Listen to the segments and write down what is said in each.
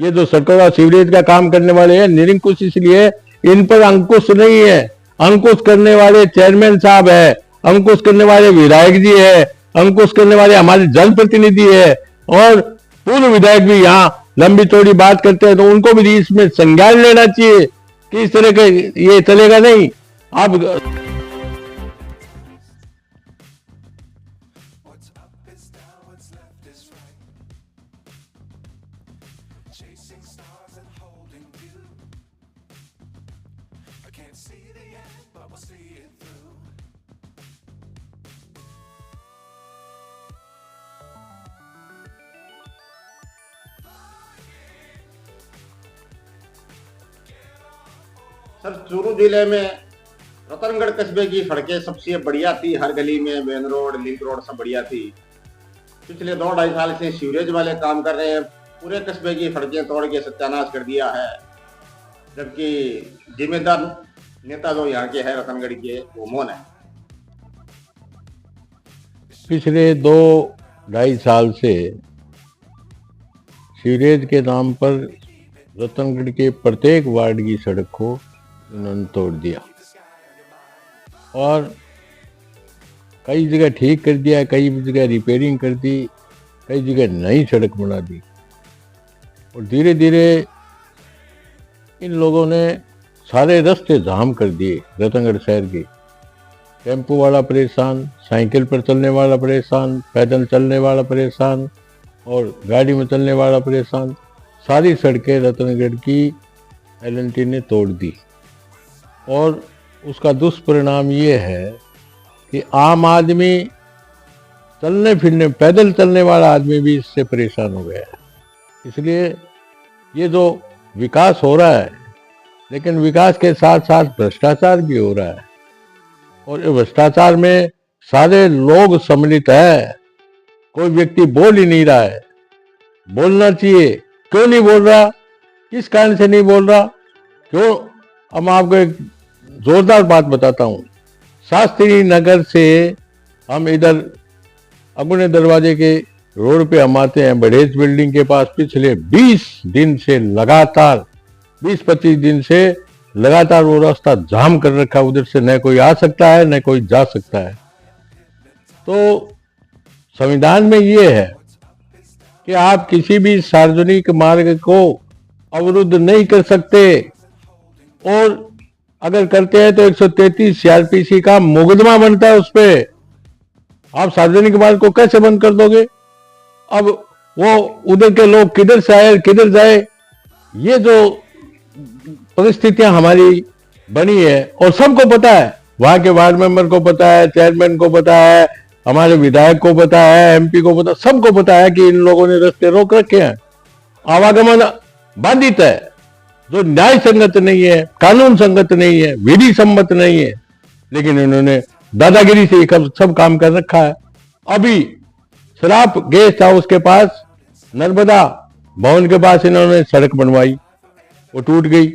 ये जो सड़कों का सीवरेज का काम करने वाले हैं निरंकुश इसलिए इन पर अंकुश नहीं है। अंकुश करने वाले चेयरमैन साहब है, अंकुश करने वाले विधायक जी है, अंकुश करने वाले हमारे जनप्रतिनिधि है, और पूर्व विधायक भी यहाँ लंबी चौड़ी बात करते हैं, तो उनको भी इसमें संज्ञान लेना चाहिए कि इस तरह का ये चलेगा नहीं। आप सर, चूरू जिले में रतनगढ़ कस्बे की सड़कें सबसे बढ़िया थी, हर गली में मेन रोड, लिंक रोड सब बढ़िया थी। पिछले 2-2.5 साल से सीवरेज वाले काम कर रहे हैं, पूरे कस्बे की सड़कें तोड़ के सत्यानाश कर दिया है। जबकि जिम्मेदार नेता जो यहाँ के हैं रतनगढ़ के, वो मौन है। पिछले 2-2.5 साल से सीवरेज के नाम पर रतनगढ़ के प्रत्येक वार्ड की सड़क को उन्होंने तोड़ दिया और कई जगह ठीक कर दिया, कई जगह रिपेयरिंग कर दी, कई जगह नई सड़क बना दी। और धीरे धीरे इन लोगों ने सारे रास्ते जाम कर दिए रतनगढ़ शहर के। टेम्पो वाला परेशान, साइकिल पर चलने वाला परेशान, पैदल चलने वाला परेशान और गाड़ी में चलने वाला परेशान। सारी सड़कें रतनगढ़ की एल&टी ने तोड़ दी और उसका दुष्परिणाम ये है कि आम आदमी चलने फिरने, पैदल चलने वाला आदमी भी इससे परेशान हो गया है। इसलिए ये जो विकास हो रहा है, लेकिन विकास के साथ साथ भ्रष्टाचार भी हो रहा है और भ्रष्टाचार में सारे लोग सम्मिलित है। कोई व्यक्ति बोल ही नहीं रहा है, बोलना चाहिए, क्यों नहीं बोल रहा, किस कारण से नहीं बोल रहा, क्यों? अब मैं आपको एक जोरदार बात बताता हूँ। शास्त्री नगर से हम इधर अगुने दरवाजे के रोड पे हम आते हैं, बढ़ेज बिल्डिंग के पास पिछले 20 दिन से लगातार 20-25 दिन से लगातार वो रास्ता जाम कर रखा है। उधर से न कोई आ सकता है न कोई जा सकता है। तो संविधान में ये है कि आप किसी भी सार्वजनिक मार्ग को अवरुद्ध नहीं कर सकते और अगर करते हैं तो 133 सीआरपीसी का मुकदमा बनता है उस पे। आप सार्वजनिक मार्ग को कैसे बंद कर दोगे? अब वो उधर के लोग किधर से आए किधर जाए, ये जो परिस्थितियां हमारी बनी है और सबको पता है, वहां के वार्ड मेंबर को पता है, चेयरमैन को पता है, हमारे विधायक को पता है, एमपी को पता, सबको पता है कि इन लोगों ने रास्ते रोक रखे हैं, आवागमन बाधित है, जो न्याय संगत नहीं है, कानून संगत नहीं है, विधि सम्मत नहीं है। लेकिन इन्होंने दादागिरी से सब काम कर रखा है। अभी शराब गेस्ट हाउस के पास, नर्मदा भवन के पास इन्होंने सड़क बनवाई, वो टूट गई,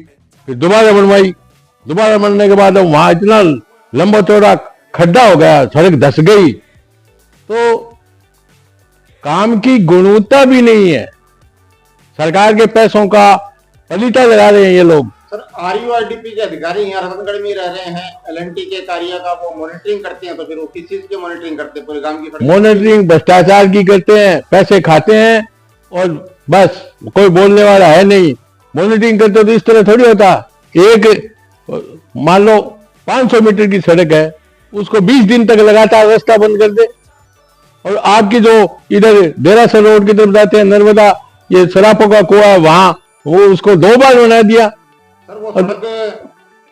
फिर दोबारा बनवाई, दोबारा बनने के बाद वहां इतना लंबा चौड़ा खड्डा हो गया, सड़क धस गई। तो काम की गुणवत्ता भी नहीं है, सरकार के पैसों का पलीता लगा रहे हैं ये लोग। सर, आरयूआरडीपी के अधिकारी यहाँ रतनगढ़ में रह रहे हैं, एल&टी के कार्य का वो मॉनिटरिंग करते हैं, तो फिर वो किस चीज की मॉनिटरिंग करते हैं? पूरे गांव की मॉनिटरिंग भ्रष्टाचार की करते हैं, पैसे खाते हैं और बस, कोई बोलने वाला है नहीं। मॉनिटरिंग करते तो इस तरह थोड़ी होता। एक मान लो 500 मीटर की सड़क है, उसको 20 दिन तक लगातार रास्ता बंद कर दे। और आपकी जो इधर देरासर रोड की तरफ जाते हैं, नर्मदा, ये सरापों का कुआं है, वहां वो उसको 2 बार बना दिया। सर, वो सड़क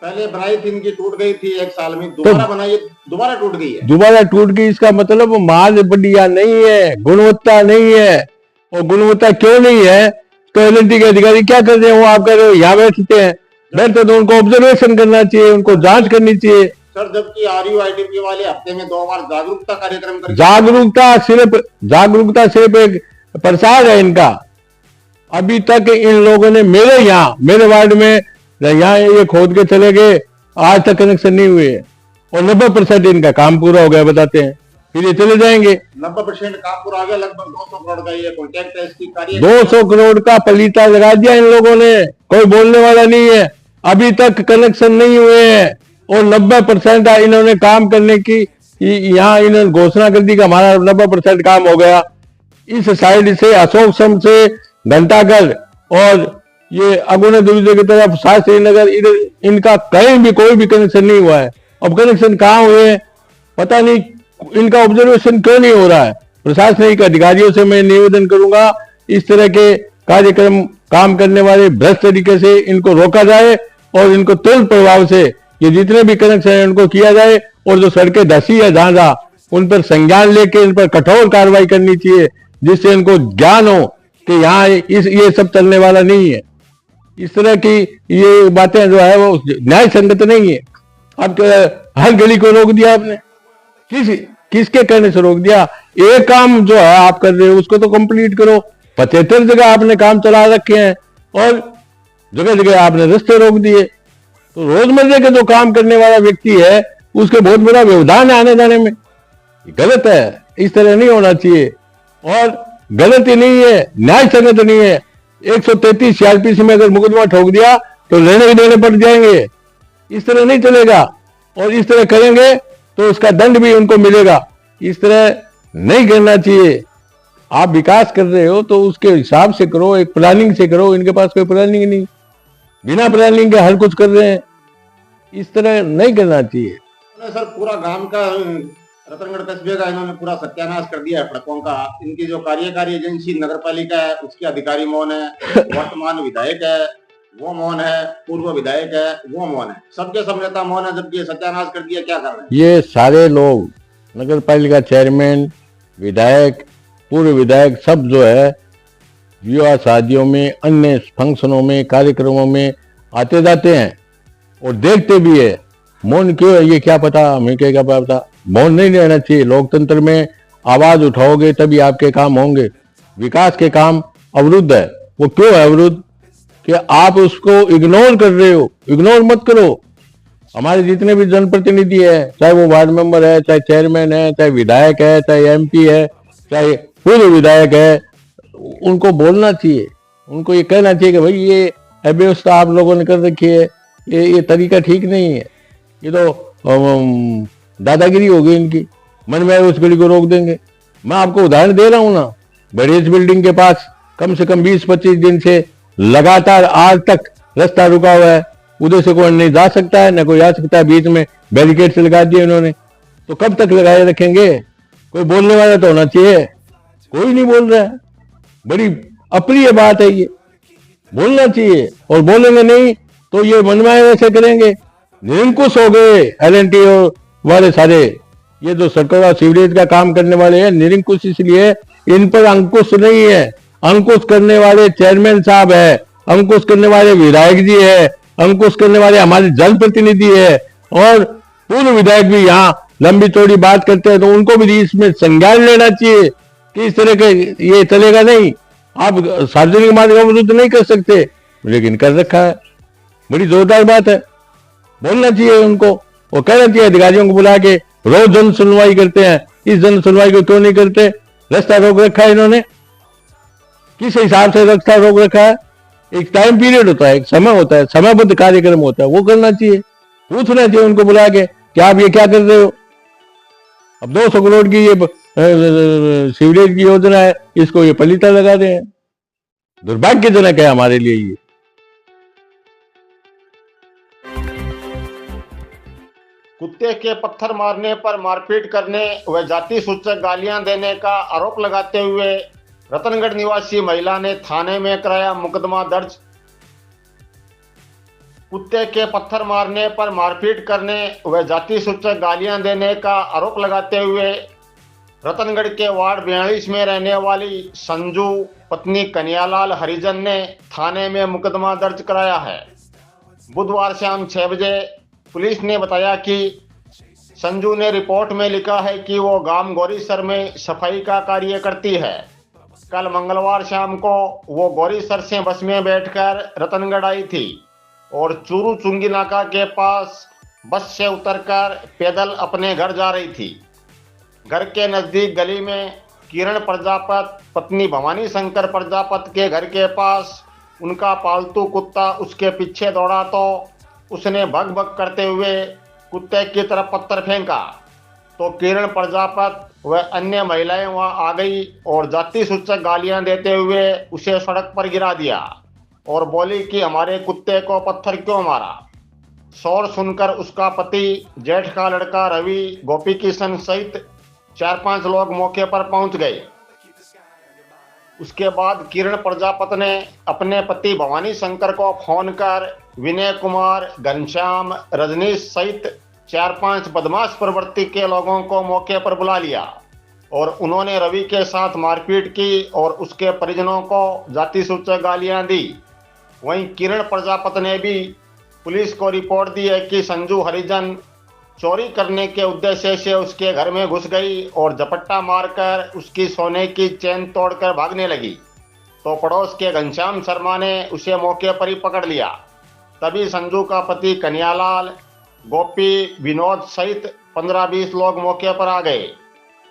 पहले बनाई थी, इनकी टूट गई थी, 1 साल में दोबारा बनाई, दोबारा टूट गई है। दोबारा टूट गई, इसका मतलब माल बढ़िया नहीं है, गुणवत्ता नहीं है। और गुणवत्ता क्यों नहीं है तो एल&टी के अधिकारी क्या कर रहे हैं? वो आप कह रहे हो यहाँ बैठते हैं, बैठते तो उनको ऑब्जर्वेशन करना चाहिए, उनको जांच करनी चाहिए। सर, जबकि आरयूआईडीपी वाले हफ्ते में 2 बार जागरूकता कार्यक्रम कर, जागरूकता सिर्फ एक प्रसार है इनका। अभी तक इन लोगों ने मेरे वार्ड में यहाँ ये खोद के चले गए, आज तक कनेक्शन नहीं हुए और 90% इनका काम पूरा हो गया बताते हैं। फिर ये चले जाएंगे। 90% काम पूरा हो गया, लगभग 200 करोड़ का ये कॉन्ट्रैक्ट है, इसकी कार्य 200 करोड़ का पलीता लगा दिया इन लोगों ने, कोई बोलने वाला नहीं है। अभी तक कनेक्शन नहीं हुए हैं और 90% इन्होंने काम करने की यहाँ इन्होंने घोषणा कर दी कि हमारा 90% काम हो गया। इस साइड से अशोक सम से घंटागढ़ और ये अगुना दुर्गे की तरफ शास्त्री नगर, इधर इनका कहीं भी कोई भी कनेक्शन नहीं हुआ है। अब कनेक्शन कहाँ हुए हैं पता नहीं, इनका ऑब्जर्वेशन क्यों नहीं हो रहा है। प्रशासनिक अधिकारियों से मैं निवेदन करूंगा इस तरह के कार्यक्रम काम करने वाले भ्रष्ट तरीके से इनको रोका जाए और इनको तुरंत प्रभाव से ये जितने भी कनेक्शन है उनको किया जाए, और जो सड़कें धसी है जहां उन पर संज्ञान लेके इन पर कठोर कार्रवाई करनी चाहिए, जिससे इनको ज्ञान हो कि यहाँ ये सब चलने वाला नहीं है। इस तरह की ये बातें जो है वो न्याय संगत नहीं है। अब हर गली को रोक दिया आपने, किसके कहने से रोक दिया? एक काम जो है आप कर रहे हो उसको तो कंप्लीट करो। 75 जगह आपने काम चला रखे हैं और जगह जगह आपने रास्ते रोक दिए। तो रोजमर्रे के जो काम करने वाला व्यक्ति है उसके बहुत बड़ा व्यवधान है आने जाने में, गलत है। इस तरह नहीं होना चाहिए और गलत ही नहीं है, न्याय संगत नहीं है। 133 सीआरपीसी में अगर मुकदमा ठोक दिया तो लेने ही देने पड़ जाएंगे। इस तरह नहीं चलेगा और इस तरह करेंगे तो उसका दंड भी उनको मिलेगा। इस तरह नहीं करना चाहिए। आप विकास कर रहे हो तो उसके हिसाब से करो, एक प्लानिंग से करो। इनके पास कोई प्लानिंग नहीं, बिना प्लानिंग के हर कुछ कर रहे हैं। इस तरह नहीं करना चाहिए। सर पूरा गांव का, रतनगढ़ कस्बे का इन्होंने पूरा सत्यानाश कर दिया है सड़कों का। इनकी जो कार्यकारी एजेंसी नगर पालिका है उसके अधिकारी मौन है, वर्तमान विधायक है वो मौन है, पूर्व विधायक है वो मौन है, सबके सब नेता मौन है, जबकि सत्यानाश कर दिया। क्या कर रहे हैं ये सारे लोग, नगर पालिका चेयरमैन, विधायक, पूर्व विधायक, सब जो है विवाह शादियों में, अन्य फंक्शनों में, कार्यक्रमों में आते जाते हैं और देखते भी है। मौन क्यों है ये क्या पता, हमें क्या पता। मौन नहीं रहना चाहिए। लोकतंत्र में आवाज उठाओगे तभी आपके काम होंगे। विकास के काम अवरुद्ध है। वो क्यों है अवरुद्ध? कि आप उसको इग्नोर कर रहे हो। इग्नोर मत करो। हमारे जितने भी जनप्रतिनिधि है, चाहे वो वार्ड मेंबर है, चाहे चेयरमैन है, चाहे विधायक है, चाहे एमपी है, चाहे पूर्व विधायक है, उनको बोलना चाहिए। उनको ये कहना चाहिए कि भाई ये अव्यवस्था आप लोगों ने कर रखी है, ये तरीका ठीक नहीं है। ये तो दादागिरी होगी इनकी। मन में उस गली को रोक देंगे। मैं आपको उदाहरण दे रहा हूं ना, बड़ेज बिल्डिंग के पास कम से कम 20-25 दिन से लगातार आज तक रास्ता रुका हुआ है। उधर से कोई नहीं जा सकता है, न कोई आ सकता है। बीच में बैरिकेड से लगा दिए इन्होंने। तो कब तक लगाए रखेंगे? कोई बोलने वाला तो होना चाहिए। कोई नहीं बोल रहा है। बड़ी अप्रिय बात है ये। बोलना चाहिए और बोलेंगे नहीं तो ये मनमाए वैसे करेंगे। निरंकुश हो गए एलएनटी वाले सारे। ये जो सड़कों सीवरेज का काम करने वाले हैं निरंकुश, इसलिए इन पर अंकुश नहीं है। अंकुश करने वाले चेयरमैन साहब है, अंकुश करने वाले विधायक जी है, अंकुश करने वाले हमारे जनप्रतिनिधि है और पूर्व विधायक भी यहाँ लंबी चौड़ी बात करते हैं। तो उनको भी इसमें संज्ञान लेना चाहिए कि इस तरह के ये चलेगा नहीं। आप सार्वजनिक मार्ग का विरुद्ध नहीं कर सकते, लेकिन कर रखा है। बड़ी जोरदार बात है। बोलना चाहिए उनको और कहना चाहिए अधिकारियों को बुला के। रोज जन सुनवाई करते हैं, इस जन सुनवाई को क्यों नहीं करते? रास्ता रोक रखा है इन्होंने। किस हिसाब से रास्ता रोक रखा है? एक टाइम पीरियड होता है, एक समय होता है, समयबद्ध कार्यक्रम होता है, वो करना चाहिए। पूछना चाहिए उनको बुला के कि आप ये क्या कर रहे हो। अब 200 करोड़ की ये सीवरेज की योजना है, इसको ये पलीता लगा रहे हैं। दुर्भाग्यजनक है हमारे लिए ये। कुत्ते के पत्थर मारने पर मारपीट करने व जाति सूचक गालियां देने का आरोप लगाते हुए रतनगढ़ निवासी महिला ने थाने में कराया मुकदमा दर्ज। कुत्ते के पत्थर मारने पर मारपीट करने व जाति सूचक गालियां देने का आरोप लगाते हुए रतनगढ़ के वार्ड 42 में रहने वाली संजू पत्नी कन्यालाल हरिजन ने थाने में मुकदमा दर्ज कराया है। बुधवार शाम 6 बजे पुलिस ने बताया कि संजू ने रिपोर्ट में लिखा है कि वो गांव गौरीसर में सफाई का कार्य करती है। कल मंगलवार शाम को वो गौरीसर से बस में बैठकर रतनगढ़ आई थी और चूरू चुंगी नाका के पास बस से उतरकर पैदल अपने घर जा रही थी। घर के नजदीक गली में किरण प्रजापत पत्नी भवानी शंकर प्रजापत के घर के पास उनका पालतू कुत्ता उसके पीछे दौड़ा तो उसने भग भग करते हुए कुत्ते की तरफ पत्थर फेंका तो किरण प्रजापत व अन्य महिलाएं वहां आ गई और जाति सूचक गालियां देते हुए उसे सड़क पर गिरा दिया और बोली कि हमारे कुत्ते को पत्थर क्यों मारा। शोर सुनकर उसका पति, जेठ का लड़का रवि, गोपी किशन सहित 4-5 लोग मौके पर पहुंच गए। उसके बाद किरण प्रजापत ने अपने पति भवानी शंकर को फोन कर विनय कुमार, घनश्याम, रजनीश सहित 4-5 बदमाश प्रवृत्ति के लोगों को मौके पर बुला लिया और उन्होंने रवि के साथ मारपीट की और उसके परिजनों को जाति सूचक गालियां दी। वहीं किरण प्रजापत ने भी पुलिस को रिपोर्ट दी है कि संजू हरिजन चोरी करने के उद्देश्य से उसके घर में घुस गई और झपट्टा मारकर उसकी सोने की चेन तोड़कर भागने लगी तो पड़ोस के घनश्याम शर्मा ने उसे मौके पर ही पकड़ लिया। तभी संजू का पति कन्हैयालाल, गोपी, विनोद सहित 15-20 लोग मौके पर आ गए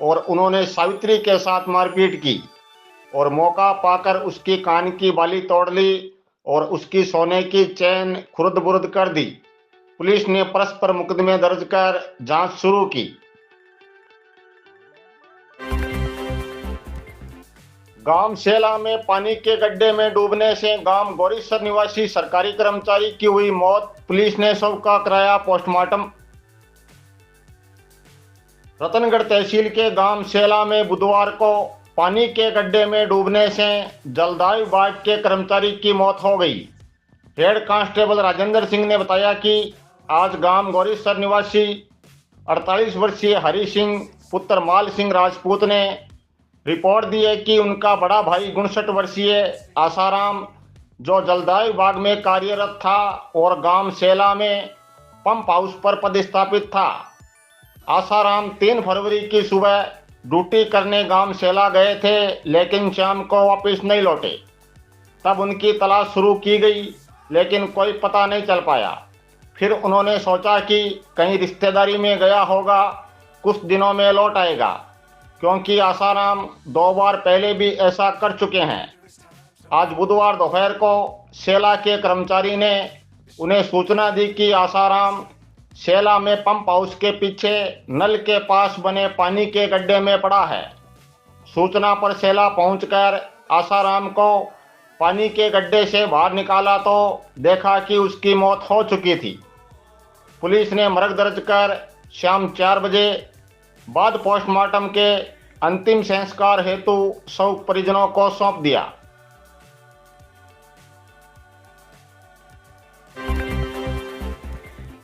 और उन्होंने सावित्री के साथ मारपीट की और मौका पाकर उसकी कान की बाली तोड़ ली और उसकी सोने की चेन खुर्द बुर्द कर दी। पुलिस ने परस्पर मुकदमे दर्ज कर जांच शुरू की। गांव सेला में पानी के गड्ढे में डूबने से गांव गौरीसर निवासी सरकारी कर्मचारी की हुई मौत, पुलिस ने शव का कराया पोस्टमार्टम। रतनगढ़ तहसील के गांव सेला में बुधवार को पानी के गड्ढे में डूबने से जलदाय विभाग के कर्मचारी की मौत हो गई। हेड कांस्टेबल राजेंद्र सिंह ने बताया कि आज गांव गौरीसर निवासी 48 वर्षीय हरि सिंह पुत्र माल सिंह राजपूत ने रिपोर्ट दी है कि उनका बड़ा भाई 59 वर्षीय आसाराम, जो जलदाय विभाग में कार्यरत था और गांव सेला में पंप हाउस पर पदस्थापित था। आसाराम 3 फरवरी की सुबह ड्यूटी करने गांव सेला गए थे लेकिन शाम को वापस नहीं लौटे। तब उनकी तलाश शुरू की गई लेकिन कोई पता नहीं चल पाया। फिर उन्होंने सोचा कि कहीं रिश्तेदारी में गया होगा, कुछ दिनों में लौट आएगा, क्योंकि आसाराम 2 बार पहले भी ऐसा कर चुके हैं। आज बुधवार दोपहर को सेला के कर्मचारी ने उन्हें सूचना दी कि आसाराम सेला में पंप हाउस के पीछे नल के पास बने पानी के गड्ढे में पड़ा है। सूचना पर सेला पहुंचकर आसाराम को पानी के गड्ढे से बाहर निकाला तो देखा कि उसकी मौत हो चुकी थी। पुलिस ने मर्ग दर्ज कर शाम 4 बजे बाद पोस्टमार्टम के अंतिम संस्कार हेतु शव परिजनों को सौंप दिया।